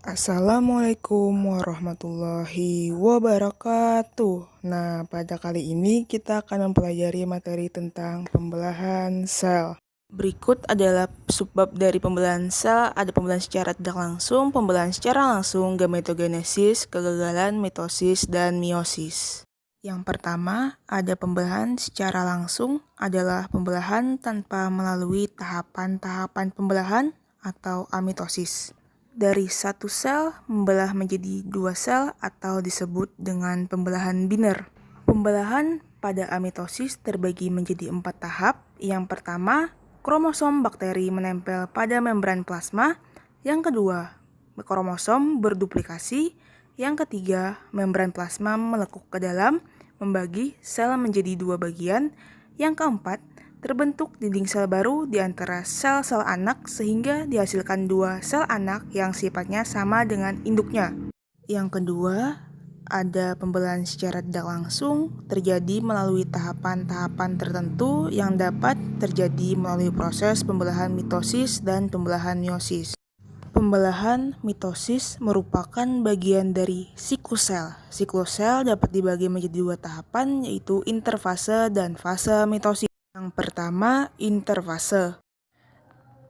Assalamualaikum warahmatullahi wabarakatuh. Nah, pada kali ini kita akan mempelajari materi tentang pembelahan sel. Berikut adalah subbab dari pembelahan sel. Ada pembelahan secara tidak langsung, pembelahan secara langsung, gametogenesis, kegagalan, mitosis, dan meiosis. Yang pertama, ada pembelahan secara langsung adalah pembelahan tanpa melalui tahapan-tahapan pembelahan atau amitosis. Dari satu sel membelah menjadi dua sel atau disebut dengan pembelahan biner. Pembelahan pada amitosis terbagi menjadi 4 tahap. Yang pertama, kromosom bakteri menempel pada membran plasma. Yang kedua, kromosom berduplikasi. Yang ketiga, membran plasma melekuk ke dalam, membagi sel menjadi dua bagian. Yang keempat, terbentuk dinding sel baru di antara sel-sel anak sehingga dihasilkan dua sel anak yang sifatnya sama dengan induknya. Yang kedua, ada pembelahan secara tidak langsung terjadi melalui tahapan-tahapan tertentu yang dapat terjadi melalui proses pembelahan mitosis dan pembelahan meiosis. Pembelahan mitosis merupakan bagian dari siklus sel. Siklus sel dapat dibagi menjadi dua tahapan, yaitu interfase dan fase mitosis. Yang pertama, interfase.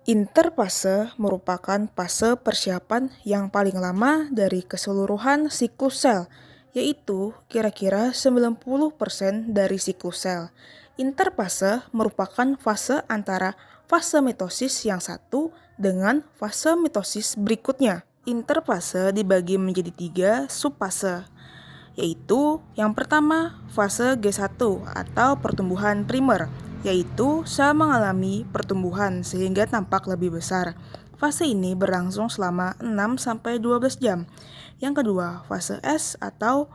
Interfase merupakan fase persiapan yang paling lama dari keseluruhan siklus sel, yaitu kira-kira 90% dari siklus sel. Interfase merupakan fase antara fase mitosis yang satu dengan fase mitosis berikutnya. Interfase dibagi menjadi 3 subfase, yaitu yang pertama fase G1 atau pertumbuhan primer, yaitu sel mengalami pertumbuhan sehingga tampak lebih besar. Fase ini berlangsung selama 6-12 jam. Yang kedua, fase S atau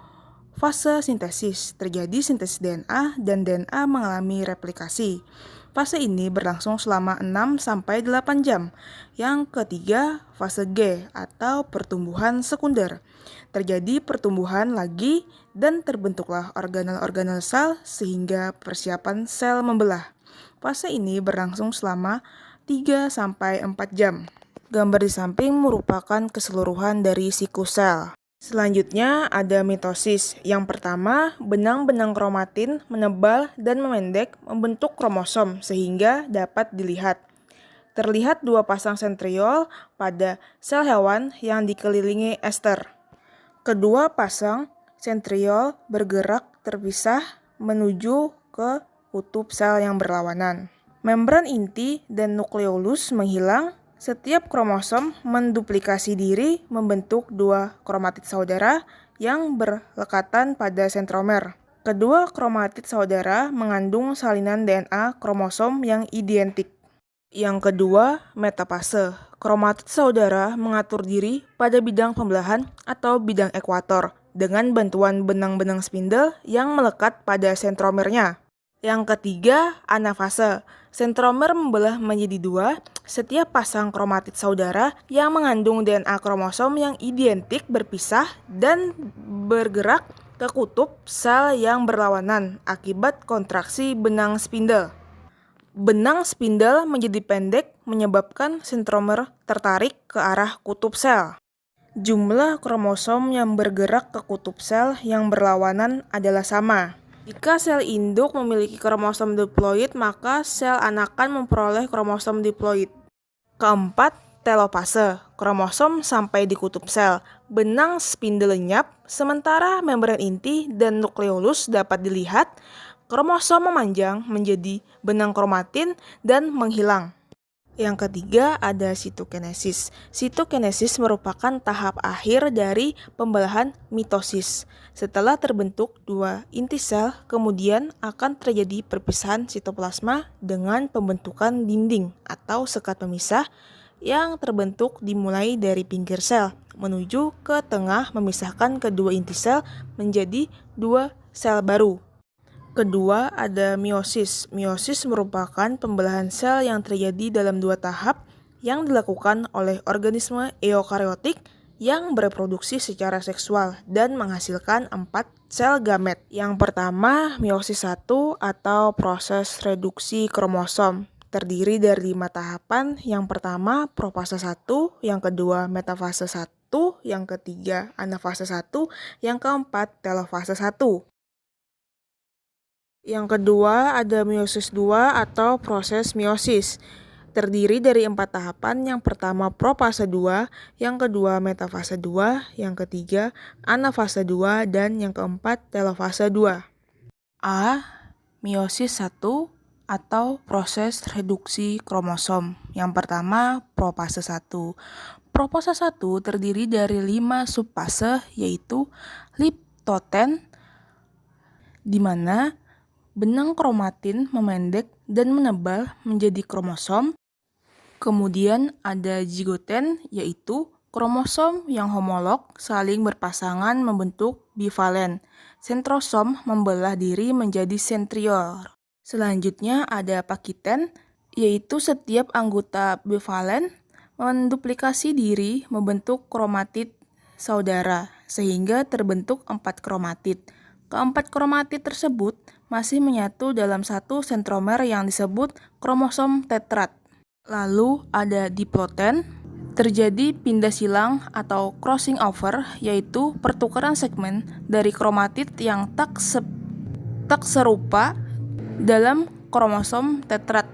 fase sintesis. Terjadi sintesis DNA dan DNA mengalami replikasi. Fase ini berlangsung selama 6-8 jam. Yang ketiga, fase G atau pertumbuhan sekunder. Terjadi pertumbuhan lagi dan terbentuklah organel-organel sel sehingga persiapan sel membelah. Fase ini berlangsung selama 3-4 jam. Gambar di samping merupakan keseluruhan dari siklus sel. Selanjutnya ada mitosis. Yang pertama, benang-benang kromatin menebal dan memendek membentuk kromosom sehingga dapat dilihat. Terlihat dua pasang sentriol pada sel hewan yang dikelilingi ester. Kedua pasang sentriol bergerak terpisah menuju ke kutub sel yang berlawanan. Membran inti dan nukleolus menghilang. Setiap kromosom menduplikasi diri membentuk dua kromatid saudara yang berlekatan pada sentromer. Kedua kromatid saudara mengandung salinan DNA kromosom yang identik. Yang kedua, metafase. Kromatid saudara mengatur diri pada bidang pembelahan atau bidang ekuator dengan bantuan benang-benang spindle yang melekat pada sentromernya. Yang ketiga, anafase. Sentromer membelah menjadi dua. Setiap pasang kromatid saudara yang mengandung DNA kromosom yang identik berpisah dan bergerak ke kutub sel yang berlawanan akibat kontraksi benang spindle. Benang spindle menjadi pendek menyebabkan sentromer tertarik ke arah kutub sel. Jumlah kromosom yang bergerak ke kutub sel yang berlawanan adalah sama. Jika sel induk memiliki kromosom diploid, maka sel anakan memperoleh kromosom diploid. Keempat, telopase. Kromosom sampai di kutub sel. Benang spindle lenyap, sementara membran inti dan nukleolus dapat dilihat. Kromosom memanjang menjadi benang kromatin dan menghilang. Yang ketiga ada sitokinesis. Sitokinesis merupakan tahap akhir dari pembelahan mitosis. Setelah terbentuk dua inti sel, kemudian akan terjadi perpisahan sitoplasma dengan pembentukan dinding atau sekat pemisah yang terbentuk dimulai dari pinggir sel menuju ke tengah memisahkan kedua inti sel menjadi dua sel baru. Kedua, ada meiosis. Meiosis merupakan pembelahan sel yang terjadi dalam dua tahap yang dilakukan oleh organisme eukariotik yang bereproduksi secara seksual dan menghasilkan 4 sel gamet. Yang pertama, meiosis 1 atau proses reduksi kromosom. terdiri dari 5 tahapan. Yang pertama profase 1, yang kedua metafase 1, yang ketiga anafase 1, yang keempat telofase 1. Yang kedua ada meiosis 2 atau proses meiosis. Terdiri dari 4 tahapan. Yang pertama profase 2, yang kedua metafase 2, yang ketiga anafase 2, dan yang keempat telofase 2. A. Meiosis 1 atau proses reduksi kromosom. Yang pertama profase 1. Profase 1 terdiri dari 5 subfase, yaitu liptoten, di mana benang kromatin memendek dan menebal menjadi kromosom. Kemudian ada zigoten, yaitu kromosom yang homolog saling berpasangan membentuk bivalen. Sentrosom membelah diri menjadi sentriol. Selanjutnya ada pakiten, yaitu setiap anggota bivalen menduplikasi diri membentuk kromatid saudara, sehingga terbentuk 4 kromatid. Keempat kromatid tersebut masih menyatu dalam satu sentromer yang disebut kromosom tetrat. Lalu ada diploten, terjadi pindah silang atau crossing over, yaitu pertukaran segmen dari kromatid yang tak serupa dalam kromosom tetrat.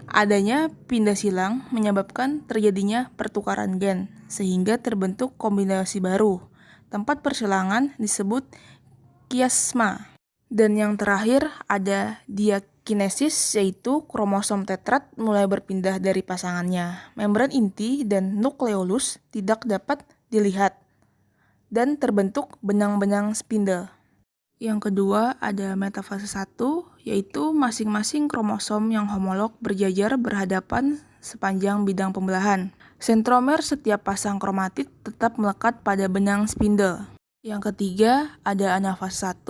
Adanya pindah silang menyebabkan terjadinya pertukaran gen, sehingga terbentuk kombinasi baru. Tempat persilangan disebut kiasma. Dan yang terakhir ada diakinesis, yaitu kromosom tetrat mulai berpindah dari pasangannya. Membran inti dan nukleolus tidak dapat dilihat dan terbentuk benang-benang spindle. Yang kedua ada metafase 1, yaitu masing-masing kromosom yang homolog berjajar berhadapan sepanjang bidang pembelahan. Sentromer setiap pasang kromatid tetap melekat pada benang spindle. Yang ketiga ada anafase 1,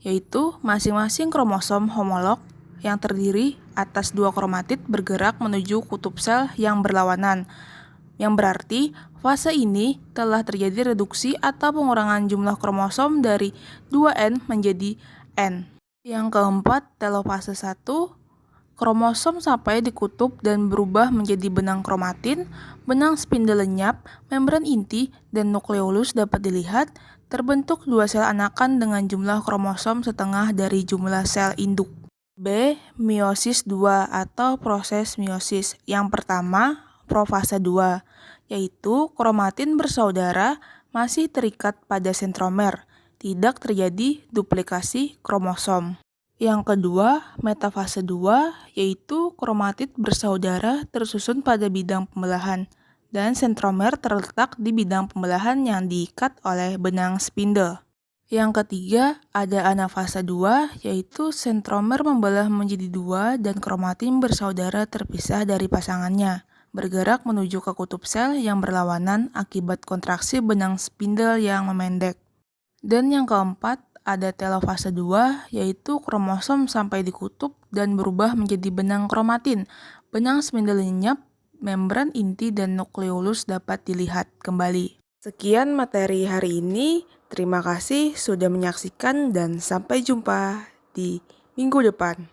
yaitu masing-masing kromosom homolog yang terdiri atas 2 kromatid bergerak menuju kutub sel yang berlawanan, yang berarti fase ini telah terjadi reduksi atau pengurangan jumlah kromosom dari 2N menjadi N. Yang keempat, telofase 1, kromosom sampai di kutub dan berubah menjadi benang kromatin, benang spindle lenyap, membran inti, dan nukleolus dapat dilihat. Terbentuk 2 sel anakan dengan jumlah kromosom setengah dari jumlah sel induk. B. Meiosis 2 atau proses meiosis. Yang pertama, profase 2, yaitu kromatin bersaudara masih terikat pada sentromer, tidak terjadi duplikasi kromosom. Yang kedua, metafase 2, yaitu kromatid bersaudara tersusun pada bidang pembelahan, dan sentromer terletak di bidang pembelahan yang diikat oleh benang spindle. Yang ketiga, ada anafase 2, yaitu sentromer membelah menjadi 2 dan kromatin bersaudara terpisah dari pasangannya, bergerak menuju ke kutub sel yang berlawanan akibat kontraksi benang spindle yang memendek. Dan yang keempat, ada telofase 2, yaitu kromosom sampai di kutub dan berubah menjadi benang kromatin. Benang spindle lenyap, membran inti dan nukleolus dapat dilihat kembali. Sekian materi hari ini. Terima kasih sudah menyaksikan dan sampai jumpa di minggu depan.